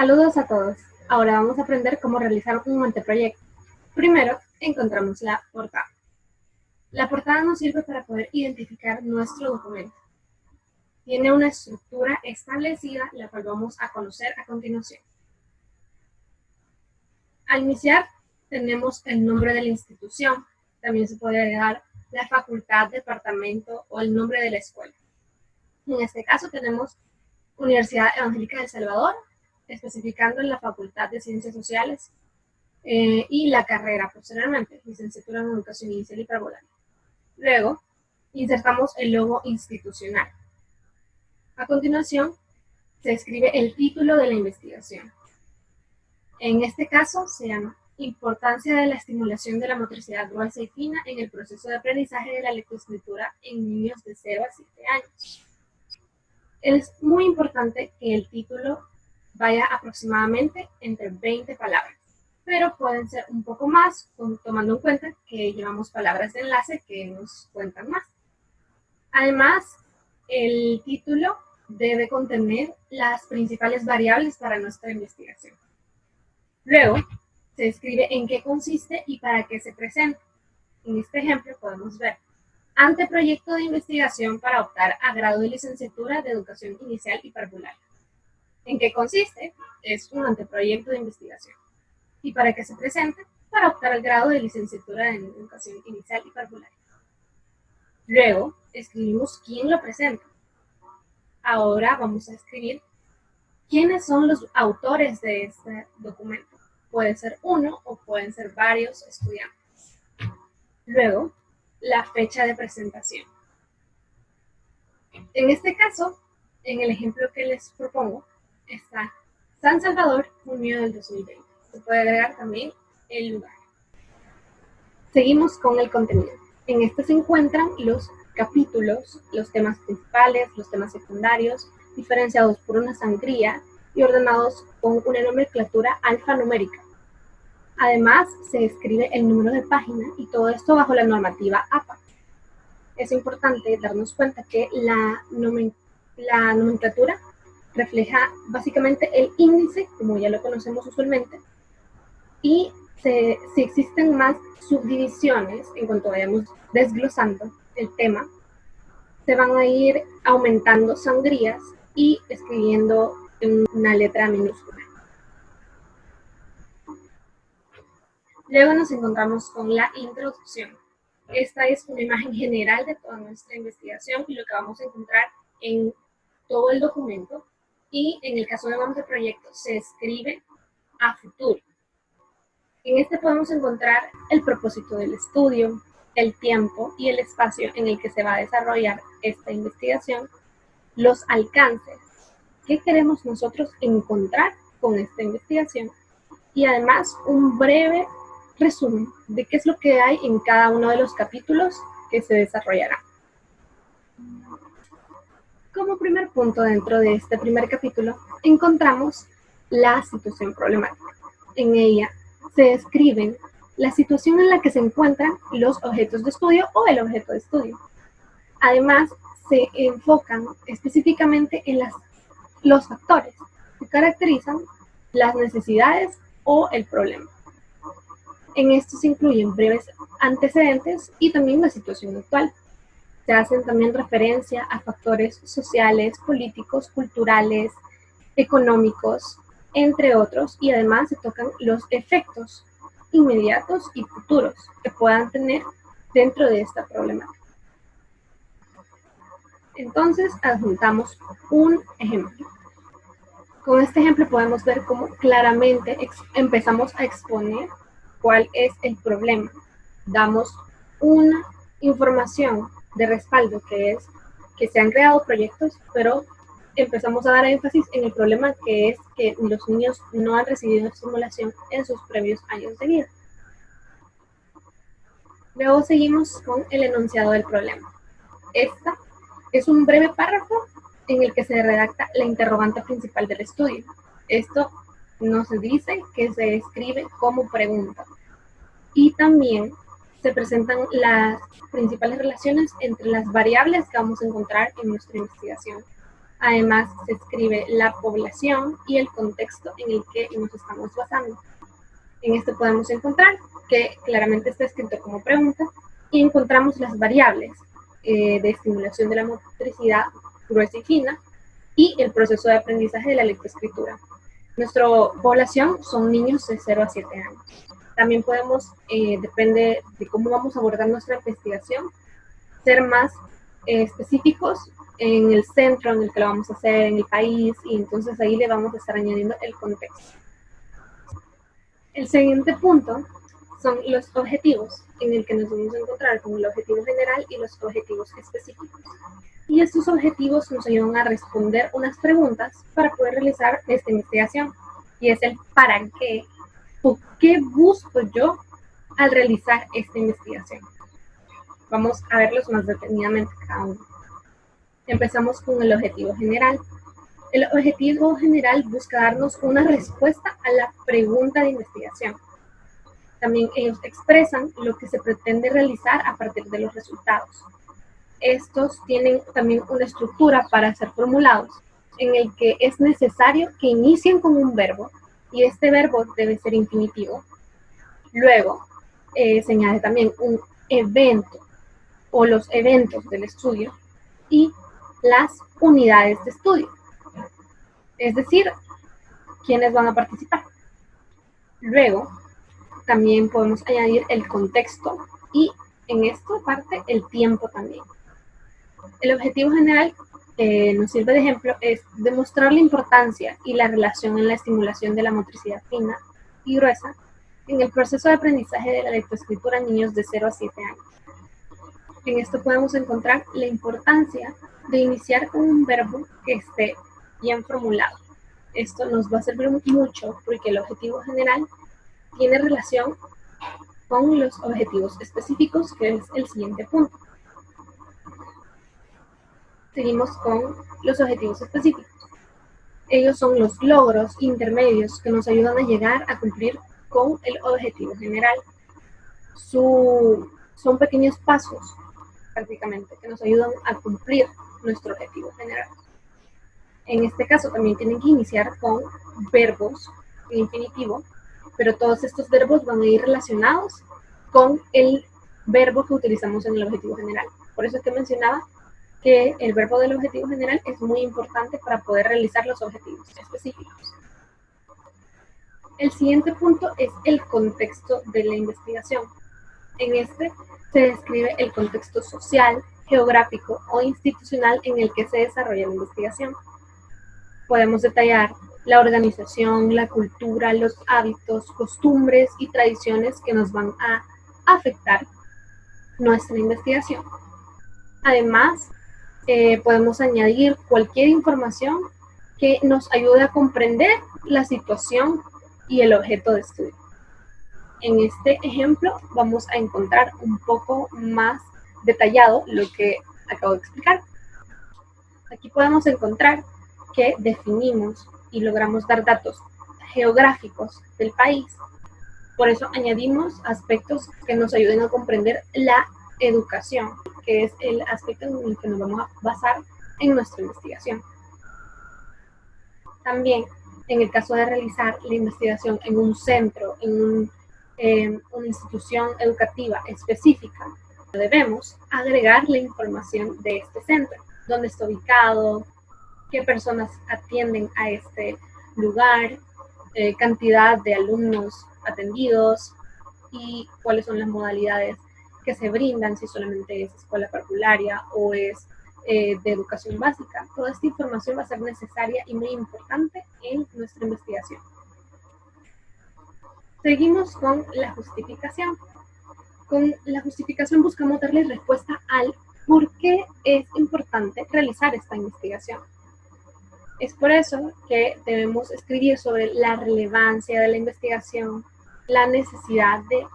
Saludos a todos. Ahora vamos a aprender cómo realizar un anteproyecto. Primero, encontramos la portada. La portada nos sirve para poder identificar nuestro documento. Tiene una estructura establecida, la cual vamos a conocer a continuación. Al iniciar, tenemos el nombre de la institución. También se puede agregar la facultad, departamento o el nombre de la escuela. En este caso tenemos Universidad Evangélica de El Salvador, especificando en la Facultad de Ciencias Sociales y la carrera posteriormente, licenciatura en Educación Inicial y Preescolar. Luego, insertamos el logo institucional. A continuación, se escribe el título de la investigación. En este caso, se llama Importancia de la estimulación de la motricidad gruesa y fina en el proceso de aprendizaje de la lectoescritura en niños de 0 a 7 años. Es muy importante que el título vaya aproximadamente entre 20 palabras, pero pueden ser un poco más, tomando en cuenta que llevamos palabras de enlace que nos cuentan más. Además, el título debe contener las principales variables para nuestra investigación. Luego, se escribe en qué consiste y para qué se presenta. En este ejemplo podemos ver anteproyecto de investigación para optar a grado de licenciatura de Educación Inicial y Preescolar. ¿En qué consiste? Es un anteproyecto de investigación. ¿Y para qué se presenta? Para optar al grado de licenciatura en Educación Inicial y Preescolar. Luego, escribimos quién lo presenta. Ahora vamos a escribir quiénes son los autores de este documento. Puede ser uno o pueden ser varios estudiantes. Luego, la fecha de presentación. En este caso, en el ejemplo que les propongo, está San Salvador, junio del 2020. Se puede agregar también el lugar. Seguimos con el contenido. En este se encuentran los capítulos, los temas principales, los temas secundarios, diferenciados por una sangría y ordenados con una nomenclatura alfanumérica. Además, se escribe el número de página y todo esto bajo la normativa APA. Es importante darnos cuenta que la nomenclatura refleja básicamente el índice, como ya lo conocemos usualmente, y si existen más subdivisiones, en cuanto vayamos desglosando el tema, se van a ir aumentando sangrías y escribiendo en una letra minúscula. Luego nos encontramos con la introducción. Esta es una imagen general de toda nuestra investigación y lo que vamos a encontrar en todo el documento. Y en el caso de un anteproyecto se escribe a futuro. En este podemos encontrar el propósito del estudio, el tiempo y el espacio en el que se va a desarrollar esta investigación, los alcances, qué queremos nosotros encontrar con esta investigación y además un breve resumen de qué es lo que hay en cada uno de los capítulos que se desarrollarán. Como primer punto dentro de este primer capítulo encontramos la situación problemática. En ella se describen la situación en la que se encuentran los objetos de estudio o el objeto de estudio. Además, se enfocan específicamente en los factores que caracterizan las necesidades o el problema. En esto se incluyen breves antecedentes y también la situación actual. Se hacen también referencia a factores sociales, políticos, culturales, económicos, entre otros, y además se tocan los efectos inmediatos y futuros que puedan tener dentro de esta problemática. Entonces, adjuntamos un ejemplo. Con este ejemplo podemos ver cómo claramente empezamos a exponer cuál es el problema. Damos una información de respaldo que es que se han creado proyectos, pero empezamos a dar énfasis en el problema que es que los niños no han recibido estimulación en sus previos años de vida. Luego seguimos con el enunciado del problema. Esta es un breve párrafo en el que se redacta la interrogante principal del estudio. Esto nos dice que se escribe como pregunta. Y también se presentan las principales relaciones entre las variables que vamos a encontrar en nuestra investigación. Además, se escribe la población y el contexto en el que nos estamos basando. En esto podemos encontrar que claramente está escrito como pregunta y encontramos las variables de estimulación de la motricidad gruesa y fina y el proceso de aprendizaje de la lectoescritura. Nuestra población son niños de 0 a 7 años. También podemos, depende de cómo vamos a abordar nuestra investigación, ser más específicos en el centro en el que lo vamos a hacer, en el país, y entonces ahí le vamos a estar añadiendo el contexto. El siguiente punto son los objetivos, en el que nos vamos a encontrar con el objetivo general y los objetivos específicos. Y estos objetivos nos ayudan a responder unas preguntas para poder realizar esta investigación. Y es el para qué o qué busco yo al realizar esta investigación. Vamos a verlos más detenidamente cada uno. Empezamos con el objetivo general. El objetivo general busca darnos una respuesta a la pregunta de investigación. También ellos expresan lo que se pretende realizar a partir de los resultados. Estos tienen también una estructura para ser formulados, en el que es necesario que inicien con un verbo, y este verbo debe ser infinitivo. Luego, se añade también un evento, o los eventos del estudio, y las unidades de estudio. Es decir, quiénes van a participar. Luego, también podemos añadir el contexto y en esta parte el tiempo también. El objetivo general nos sirve de ejemplo es demostrar la importancia y la relación en la estimulación de la motricidad fina y gruesa en el proceso de aprendizaje de la lectoescritura en niños de 0 a 7 años. En esto podemos encontrar la importancia de iniciar con un verbo que esté bien formulado. Esto nos va a servir mucho porque el objetivo general tiene relación con los objetivos específicos, que es el siguiente punto. Seguimos con los objetivos específicos. Ellos son los logros intermedios que nos ayudan a llegar a cumplir con el objetivo general. Son pequeños pasos, prácticamente, que nos ayudan a cumplir nuestro objetivo general. En este caso también tienen que iniciar con verbos en infinitivo, pero todos estos verbos van a ir relacionados con el verbo que utilizamos en el objetivo general. Por eso es que mencionaba que el verbo del objetivo general es muy importante para poder realizar los objetivos específicos. El siguiente punto es el contexto de la investigación. En este se describe el contexto social, geográfico o institucional en el que se desarrolla la investigación. Podemos detallar la organización, la cultura, los hábitos, costumbres y tradiciones que nos van a afectar nuestra investigación. Además, podemos añadir cualquier información que nos ayude a comprender la situación y el objeto de estudio. En este ejemplo vamos a encontrar un poco más detallado lo que acabo de explicar. Aquí podemos encontrar que definimos y logramos dar datos geográficos del país. Por eso añadimos aspectos que nos ayuden a comprender la educación, que es el aspecto en el que nos vamos a basar en nuestra investigación. También, en el caso de realizar la investigación en un centro, en una institución educativa específica, debemos agregar la información de este centro, dónde está ubicado, qué personas atienden a este lugar, cantidad de alumnos atendidos y cuáles son las modalidades que se brindan, si solamente es escuela parvularia o es de educación básica. Toda esta información va a ser necesaria y muy importante en nuestra investigación. Seguimos con la justificación. Con la justificación buscamos darle respuesta al por qué es importante realizar esta investigación. Es por eso que debemos escribir sobre la relevancia de la investigación, la necesidad de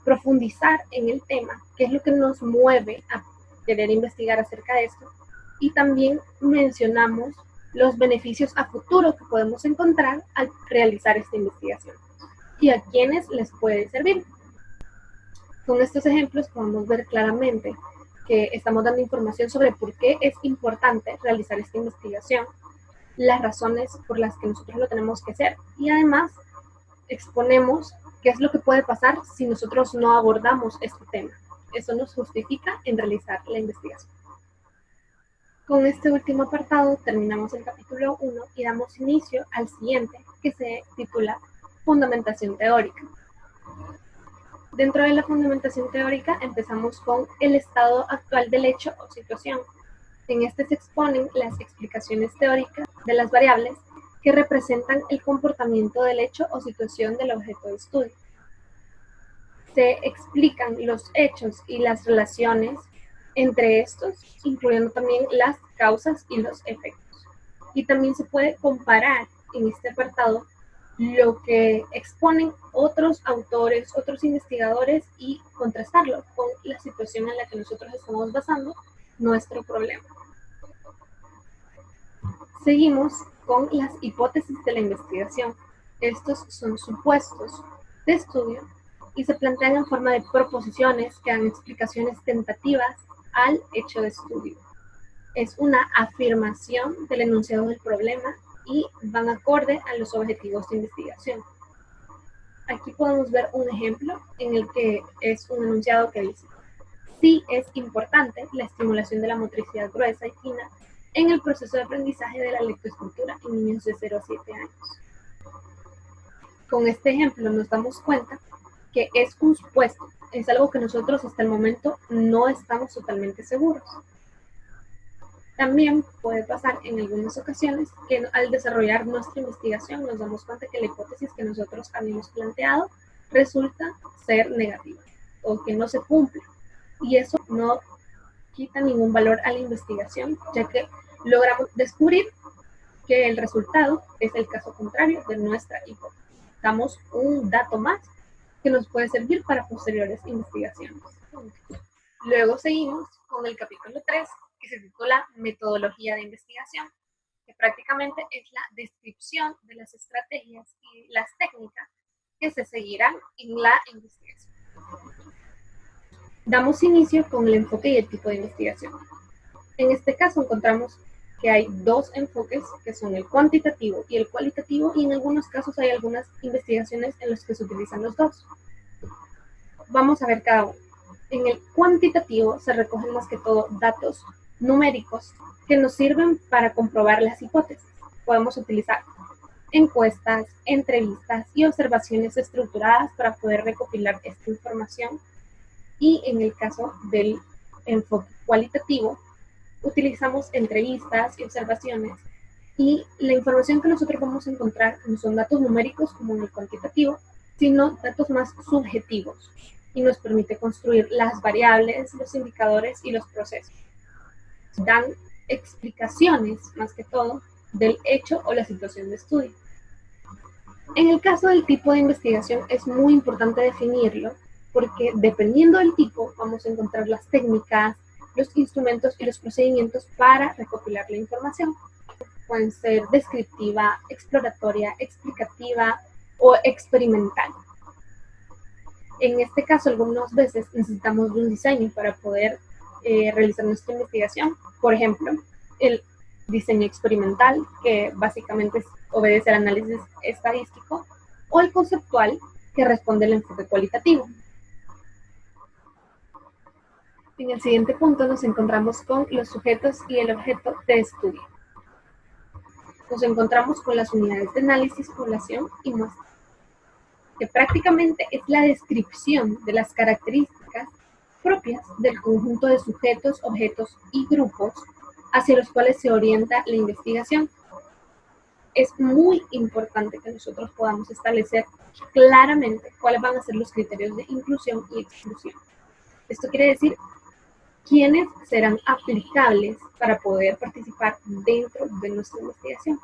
profundizar en el tema, qué es lo que nos mueve a querer investigar acerca de esto, y también mencionamos los beneficios a futuro que podemos encontrar al realizar esta investigación y a quienes les puede servir. Con estos ejemplos podemos ver claramente que estamos dando información sobre por qué es importante realizar esta investigación, las razones por las que nosotros lo tenemos que hacer y además exponemos qué es lo que puede pasar si nosotros no abordamos este tema. Eso nos justifica en realizar la investigación. Con este último apartado terminamos el capítulo 1 y damos inicio al siguiente, que se titula Fundamentación teórica. Dentro de la fundamentación teórica empezamos con el estado actual del hecho o situación. En este se exponen las explicaciones teóricas de las variables que representan el comportamiento del hecho o situación del objeto de estudio. Se explican los hechos y las relaciones entre estos, incluyendo también las causas y los efectos. Y también se puede comparar en este apartado lo que exponen otros autores, otros investigadores y contrastarlo con la situación en la que nosotros estamos basando nuestro problema. Seguimos con las hipótesis de la investigación. Estos son supuestos de estudio y se plantean en forma de proposiciones que dan explicaciones tentativas al hecho de estudio. Es una afirmación del enunciado del problema y van acorde a los objetivos de investigación. Aquí podemos ver un ejemplo en el que es un enunciado que dice: sí es importante la estimulación de la motricidad gruesa y fina en el proceso de aprendizaje de la lectoescritura en niños de 0 a 7 años. Con este ejemplo nos damos cuenta que es un supuesto, es algo que nosotros hasta el momento no estamos totalmente seguros. También puede pasar en algunas ocasiones que al desarrollar nuestra investigación nos damos cuenta que la hipótesis que nosotros habíamos planteado resulta ser negativa o que no se cumple. Y eso no quita ningún valor a la investigación, ya que logramos descubrir que el resultado es el caso contrario de nuestra hipótesis. Damos un dato más que nos puede servir para posteriores investigaciones. Luego seguimos con el capítulo 3, que se titula Metodología de investigación, que prácticamente es la descripción de las estrategias y las técnicas que se seguirán en la investigación. Damos inicio con el enfoque y el tipo de investigación. En este caso encontramos que hay dos enfoques, que son el cuantitativo y el cualitativo, y en algunos casos hay algunas investigaciones en las que se utilizan los dos. Vamos a ver cada uno. En el cuantitativo se recogen más que todo datos numéricos que nos sirven para comprobar las hipótesis. Podemos utilizar encuestas, entrevistas y observaciones estructuradas para poder recopilar esta información. Y en el caso del enfoque cualitativo, utilizamos entrevistas y observaciones, y la información que nosotros vamos a encontrar no son datos numéricos como en el cuantitativo, sino datos más subjetivos, y nos permite construir las variables, los indicadores y los procesos. Dan explicaciones, más que todo, del hecho o la situación de estudio. En el caso del tipo de investigación es muy importante definirlo, porque dependiendo del tipo vamos a encontrar las técnicas, los instrumentos y los procedimientos para recopilar la información. Pueden ser descriptiva, exploratoria, explicativa o experimental. En este caso, algunas veces necesitamos de un diseño para poder realizar nuestra investigación. Por ejemplo, el diseño experimental, que básicamente obedece al análisis estadístico, o el conceptual, que responde al enfoque cualitativo. En el siguiente punto nos encontramos con los sujetos y el objeto de estudio. Nos encontramos con las unidades de análisis, población y muestra, que prácticamente es la descripción de las características propias del conjunto de sujetos, objetos y grupos hacia los cuales se orienta la investigación. Es muy importante que nosotros podamos establecer claramente cuáles van a ser los criterios de inclusión y exclusión. Esto quiere decir quiénes serán aplicables para poder participar dentro de nuestra investigación.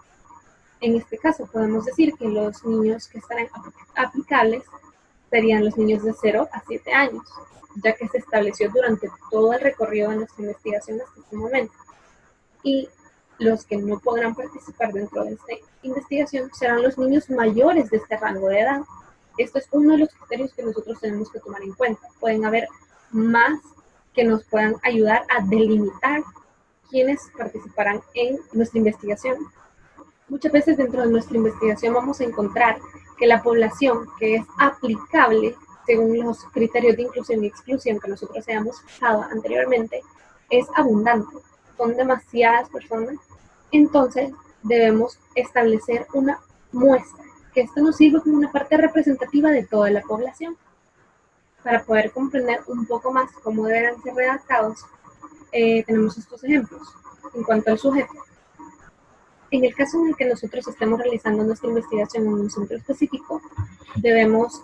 En este caso podemos decir que los niños que estarán aplicables serían los niños de 0 a 7 años, ya que se estableció durante todo el recorrido de nuestra investigación hasta este momento. Y los que no podrán participar dentro de esta investigación serán los niños mayores de este rango de edad. Esto es uno de los criterios que nosotros tenemos que tomar en cuenta. Pueden haber más que nos puedan ayudar a delimitar quiénes participarán en nuestra investigación. Muchas veces dentro de nuestra investigación vamos a encontrar que la población que es aplicable según los criterios de inclusión y exclusión que nosotros hayamos fijado anteriormente es abundante. Son demasiadas personas. Entonces debemos establecer una muestra, que esto nos sirve como una parte representativa de toda la población. Para poder comprender un poco más cómo deberán ser redactados, tenemos estos ejemplos. En cuanto al sujeto, en el caso en el que nosotros estemos realizando nuestra investigación en un centro específico, debemos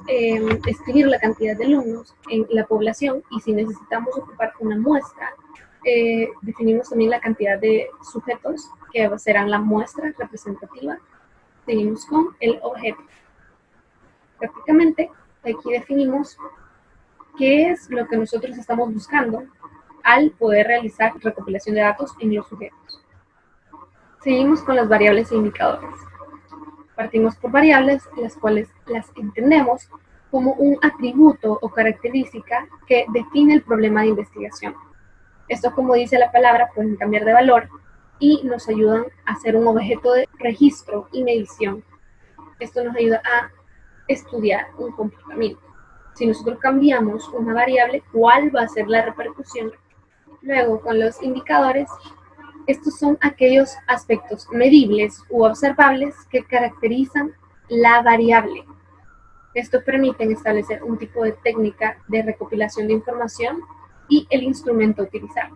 escribir la cantidad de alumnos en la población, y si necesitamos ocupar una muestra, definimos también la cantidad de sujetos que serán la muestra representativa. Seguimos con el objeto. Prácticamente aquí definimos qué es lo que nosotros estamos buscando al poder realizar recopilación de datos en los sujetos. Seguimos con las variables e indicadores. Partimos por variables, las cuales las entendemos como un atributo o característica que define el problema de investigación. Esto, como dice la palabra, pueden cambiar de valor y nos ayudan a hacer un objeto de registro y medición. Esto nos ayuda a estudiar un comportamiento. Si nosotros cambiamos una variable, ¿cuál va a ser la repercusión? Luego, con los indicadores, estos son aquellos aspectos medibles u observables que caracterizan la variable. Esto permite establecer un tipo de técnica de recopilación de información y el instrumento a utilizar.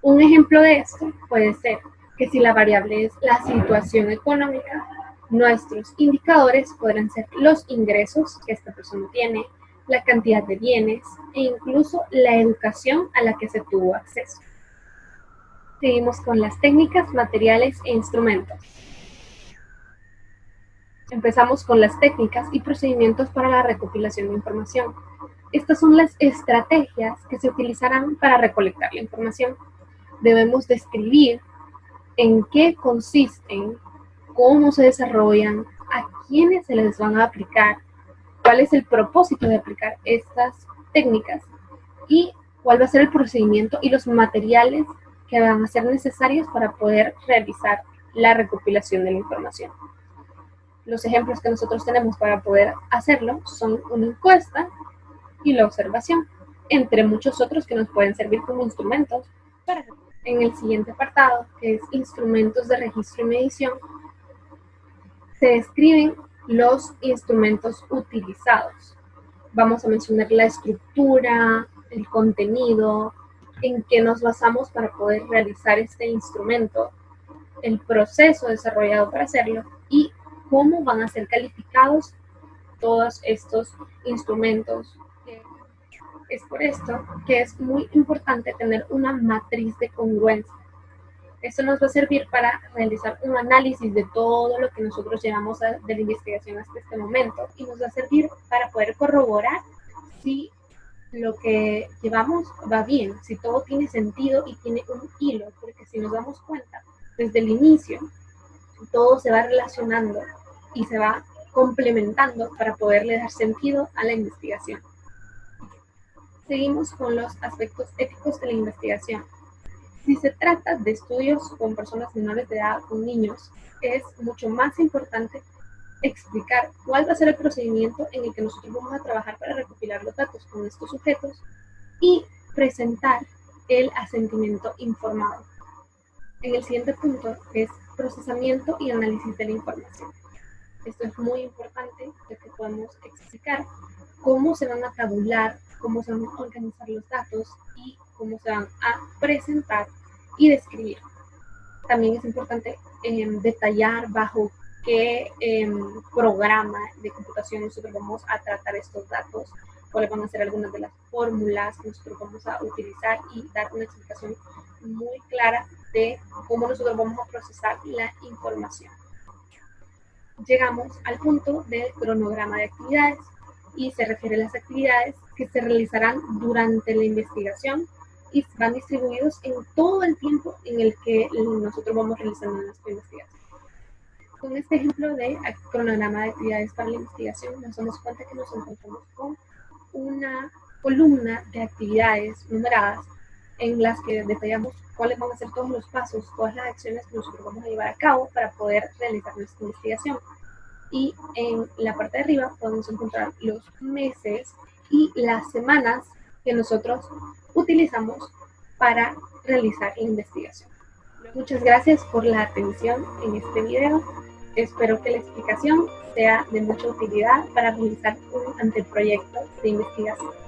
Un ejemplo de esto puede ser que si la variable es la situación económica, nuestros indicadores podrán ser los ingresos que esta persona tiene, la cantidad de bienes e incluso la educación a la que se tuvo acceso. Seguimos con las técnicas, materiales e instrumentos. Empezamos con las técnicas y procedimientos para la recopilación de información. Estas son las estrategias que se utilizarán para recolectar la información. Debemos describir en qué consisten, cómo se desarrollan, a quiénes se les van a aplicar, cuál es el propósito de aplicar estas técnicas y cuál va a ser el procedimiento y los materiales que van a ser necesarios para poder realizar la recopilación de la información. Los ejemplos que nosotros tenemos para poder hacerlo son una encuesta y la observación, entre muchos otros que nos pueden servir como instrumentos. En el siguiente apartado, que es instrumentos de registro y medición, se describen los instrumentos utilizados. Vamos a mencionar la estructura, el contenido, en qué nos basamos para poder realizar este instrumento, el proceso desarrollado para hacerlo y cómo van a ser calificados todos estos instrumentos. Es por esto que es muy importante tener una matriz de congruencia. Esto nos va a servir para realizar un análisis de todo lo que nosotros llevamos de la investigación hasta este momento y nos va a servir para poder corroborar si lo que llevamos va bien, si todo tiene sentido y tiene un hilo, porque si nos damos cuenta, desde el inicio, todo se va relacionando y se va complementando para poderle dar sentido a la investigación. Seguimos con los aspectos éticos de la investigación. Si se trata de estudios con personas menores de edad, con niños, es mucho más importante explicar cuál va a ser el procedimiento en el que nosotros vamos a trabajar para recopilar los datos con estos sujetos y presentar el asentimiento informado. En el siguiente punto es procesamiento y análisis de la información. Esto es muy importante, ya que podemos explicar cómo se van a tabular, cómo se van a organizar los datos y cómo se van a presentar y describir. También es importante detallar bajo qué programa de computación nosotros vamos a tratar estos datos, cuáles van a ser algunas de las fórmulas que nosotros vamos a utilizar y dar una explicación muy clara de cómo nosotros vamos a procesar la información. Llegamos al punto del cronograma de actividades y se refiere a las actividades que se realizarán durante la investigación y van distribuidos en todo el tiempo en el que nosotros vamos realizando nuestra investigación. Con este ejemplo de cronograma de actividades para la investigación, nos damos cuenta que nos encontramos con columna de actividades numeradas en las que detallamos cuáles van a ser todos los pasos, todas las acciones que nosotros vamos a llevar a cabo para poder realizar nuestra investigación. Y en la parte de arriba podemos encontrar los meses y las semanas que nosotros utilizamos para realizar la investigación. Muchas gracias por la atención en este video. Espero que la explicación sea de mucha utilidad para realizar un anteproyecto de investigación.